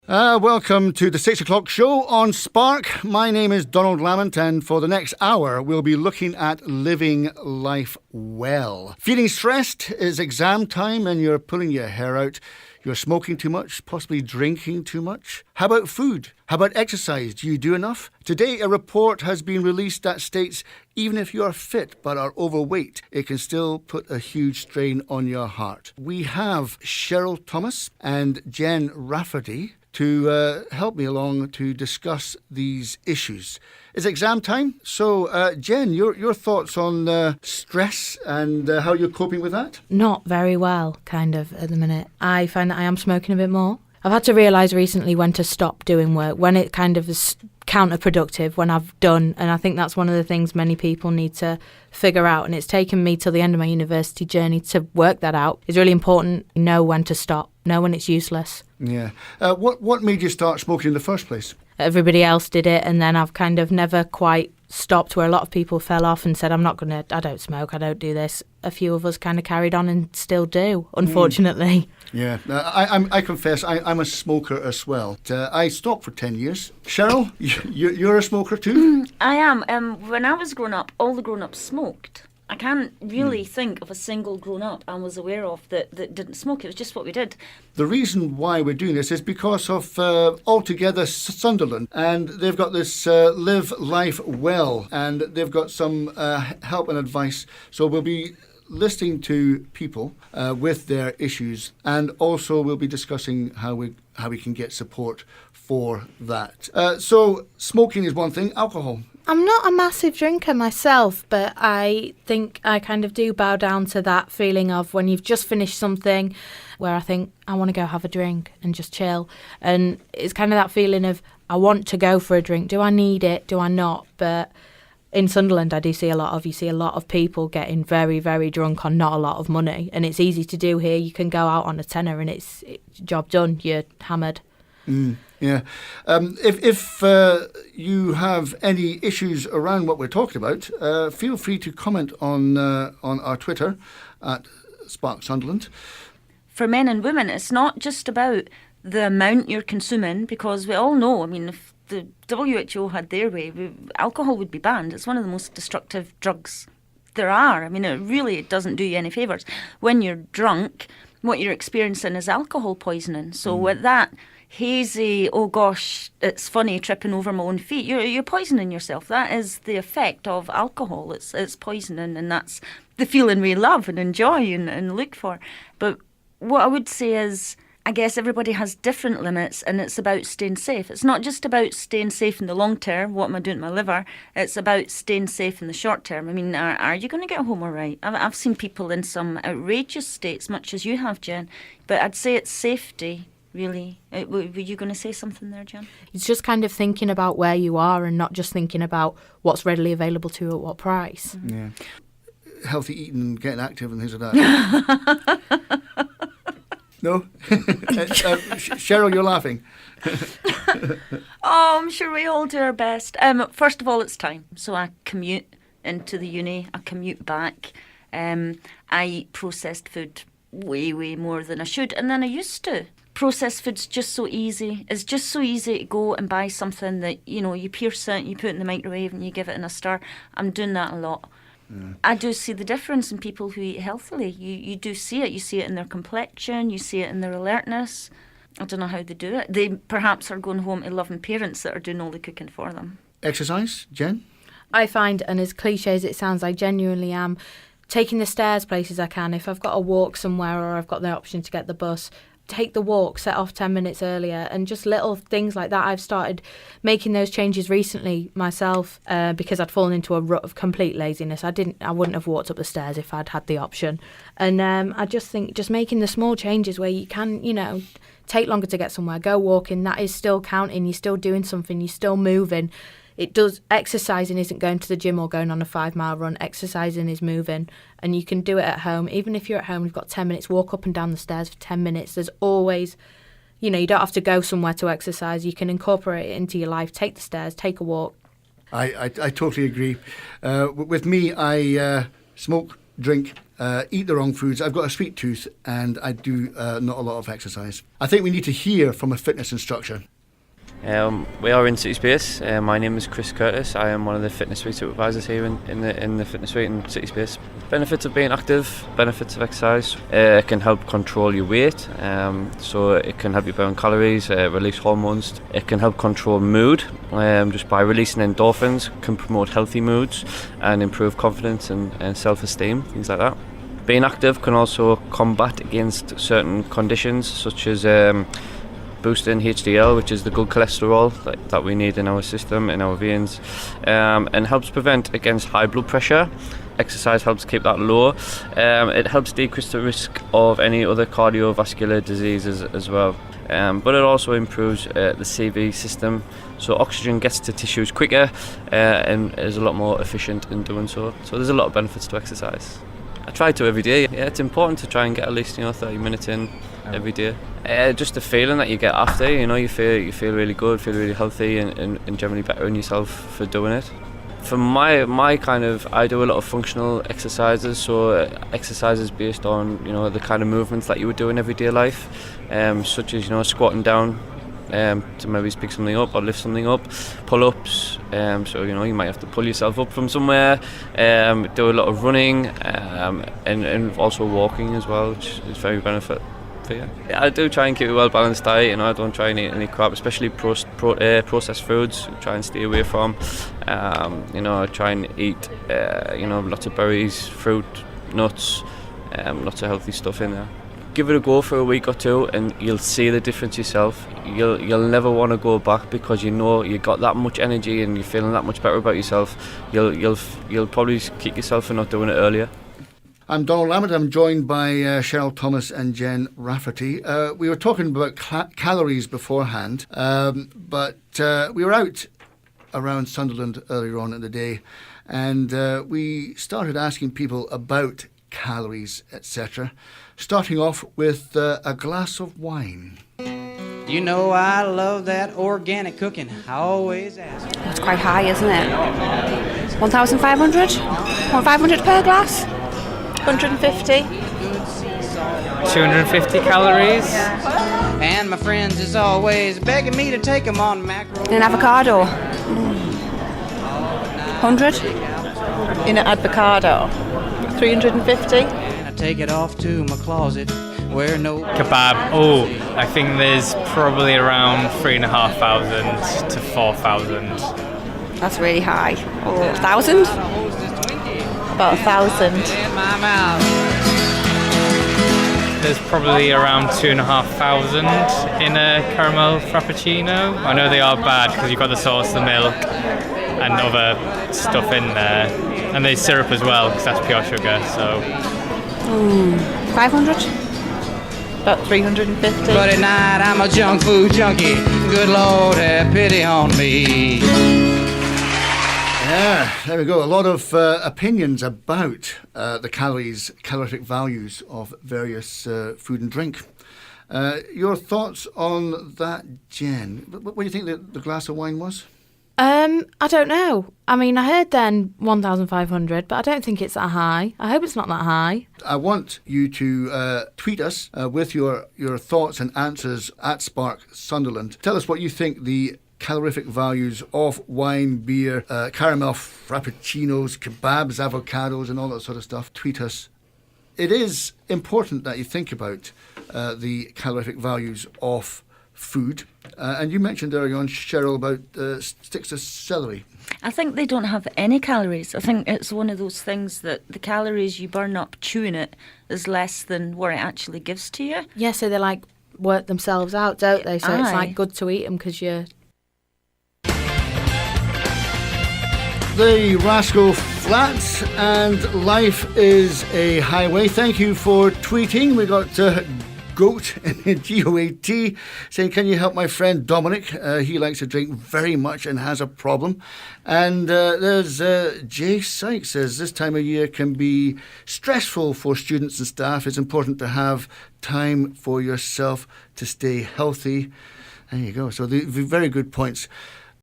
Welcome to the 6 o'clock show on Spark. My name is Donald Lamont, and for the next hour, we'll be looking at living life well. Feeling stressed? Is exam time and you're pulling your hair out? You're smoking too much, possibly drinking too much? How about food? How about exercise? Do you do enough? Today, a report has been released that states even if you are fit but are overweight, it can still put a huge strain on your heart. We have Cheryll Thomas and Jen Rafferty to help me along to discuss these issues. It's exam time, so Jen, your thoughts on stress and how you're coping with that? Not very well, kind of, at the minute. I find that I am smoking a bit more. I've had to realise recently when to stop doing work, when it kind of is counterproductive, when I've done, and I think that's one of the things many people need to figure out, and it's taken me till the end of my university journey to work that out. It's really important to know when to stop, know when it's useless. Yeah. What made you start smoking in the first place? Everybody else did it, and then I've kind of never quite stopped, where a lot of people fell off and said, I don't smoke, I don't do this. A few of us kind of carried on and still do, unfortunately. Yeah, I confess, I'm a smoker as well. I stopped for 10 years. Cheryll, you're a smoker too? I am. When I was growing up, all the grown-ups smoked. I can't really think of a single grown-up I was aware of that didn't smoke. It was just what we did. The reason why we're doing this is because of Altogether Sunderland, and they've got this Live Life Well, and they've got some help and advice. So we'll be listening to people with their issues, and also we'll be discussing how we can get support for that. So smoking is one thing, alcohol. I'm not a massive drinker myself, but I think I kind of do bow down to that feeling of when you've just finished something where I think I want to go have a drink and just chill. And it's kind of that feeling of I want to go for a drink. Do I need it? Do I not? But in Sunderland, you see a lot of people getting very, very drunk on not a lot of money. And it's easy to do here. You can go out on a tenner and it's job done. You're hammered. Yeah. If you have any issues around what we're talking about, feel free to comment on our Twitter at Spark Sunderland. For men and women, it's not just about the amount you're consuming, because we all know, I mean, if the WHO had their way, alcohol would be banned. It's one of the most destructive drugs there are. I mean, it doesn't do you any favours. When you're drunk, what you're experiencing is alcohol poisoning. So with that hazy, oh gosh, it's funny tripping over my own feet, you're poisoning yourself. That is the effect of alcohol. It's poisoning, and that's the feeling we love and enjoy and look for. But what I would say is, I guess everybody has different limits, and it's about staying safe. It's not just about staying safe in the long term, what am I doing to my liver? It's about staying safe in the short term. I mean, are you going to get home all right? I've seen people in some outrageous states, much as you have, Jen, but I'd say it's safety. Really? Were you going to say something there, Jen? It's just kind of thinking about where you are and not just thinking about what's readily available to you at what price. Mm-hmm. Yeah. Healthy eating and getting active and things like that. No? Cheryll, you're laughing. Oh, I'm sure we all do our best. First of all, it's time. So I commute into the uni. I commute back. I eat processed food way, way more than I should. And then I used to. Processed food's just so easy. It's just so easy to go and buy something that, you pierce it, you put it in the microwave and you give it in a stir. I'm doing that a lot. Yeah. I do see the difference in people who eat healthily. You do see it. You see it in their complexion. You see it in their alertness. I don't know how they do it. They perhaps are going home to loving parents that are doing all the cooking for them. Exercise, Jen? I find, and as cliche as it sounds, I genuinely am taking the stairs places I can. If I've got to walk somewhere or I've got the option to get the bus, take the walk, set off 10 minutes earlier, and just little things like that. I've started making those changes recently myself because I'd fallen into a rut of complete laziness. I wouldn't have walked up the stairs if I'd had the option. And I just think just making the small changes where you can, take longer to get somewhere, go walking, that is still counting. You're still doing something, you're still moving. Exercising isn't going to the gym or going on a 5-mile run. Exercising is moving, and you can do it at home. Even if you're at home, you've got 10 minutes, walk up and down the stairs for 10 minutes. There's always, you don't have to go somewhere to exercise. You can incorporate it into your life. Take the stairs, take a walk. I totally agree. With me, I smoke, drink, eat the wrong foods. I've got a sweet tooth and I do not a lot of exercise. I think we need to hear from a fitness instructor. We are in City Space. My name is Chris Curtis. I am one of the fitness suite supervisors here in the fitness suite in City Space. Benefits of being active, benefits of exercise. It can help control your weight, so it can help you burn calories, release hormones. It can help control mood, just by releasing endorphins, can promote healthy moods and improve confidence and self-esteem, things like that. Being active can also combat against certain conditions such as boosting HDL, which is the good cholesterol that we need in our system, in our veins, and helps prevent against high blood pressure. Exercise helps keep that low. It helps decrease the risk of any other cardiovascular diseases as well. But it also improves the CV system, so oxygen gets to tissues quicker and is a lot more efficient in doing so. So there's a lot of benefits to exercise. I try to every day. Yeah, it's important to try and get at least 30 minutes in every day. Just the feeling that you get after, you feel really good, feel really healthy, and generally better in yourself for doing it. For my kind of, I do a lot of functional exercises, so exercises based on the kind of movements that you would do in everyday life, such as squatting down to maybe pick something up or lift something up, pull-ups, so you might have to pull yourself up from somewhere, do a lot of running, and also walking as well, which is very beneficial. I do try and keep a well-balanced diet. I don't try and eat any crap, especially processed foods. Try and stay away from. I try and eat lots of berries, fruit, nuts, lots of healthy stuff in there. Give it a go for a week or two and you'll see the difference yourself. You'll never want to go back because you got that much energy and you're feeling that much better about yourself. You'll probably kick yourself for not doing it earlier. I'm Donald Lamont. I'm joined by Cheryll Thomas and Jen Rafferty. We were talking about calories beforehand, but we were out around Sunderland earlier on in the day, and we started asking people about calories, etc., starting off with a glass of wine. You know I love that organic cooking. I always ask. That's quite high, isn't it? 1,500? 1,500 per glass? 150? 250 calories. And my friends is always begging me to take them on macro. In an avocado? 100? In an avocado? 350? And I take it off to my closet where no Kebab. Oh, I think there's probably around 3,500 to 4,000. That's really high. 1,000? About 1,000. in my mouth. There's probably around 2,500 in a caramel frappuccino. I know they are bad because you've got the sauce, the milk, and other stuff in there, and there's syrup as well because that's pure sugar. So 500? About 350. But at night I'm a junk food junkie. Good Lord have pity on me. Yeah, there we go. A lot of opinions about the calorific values of various food and drink. Your thoughts on that, Jen? What do you think the glass of wine was? I don't know. I mean, I heard then 1,500, but I don't think it's that high. I hope it's not that high. I want you to tweet us with your thoughts and answers at Spark Sunderland. Tell us what you think the calorific values of wine, beer, caramel frappuccinos, kebabs, avocados and all that sort of stuff. Tweet us. It is important that you think about the calorific values of food. And you mentioned earlier on, Cheryl, about sticks of celery. I think they don't have any calories. I think it's one of those things that the calories you burn up chewing it is less than what it actually gives to you. Yeah, so they like work themselves out, don't they? So it's Aye. like good to eat them because you're... The Rascal Flats and Life is a Highway. Thank you for tweeting. We got Goat, G-O-A-T, saying, can you help my friend Dominic? He likes to drink very much and has a problem. And there's Jay Sykes says, this time of year can be stressful for students and staff. It's important to have time for yourself to stay healthy. There you go. So the very good points.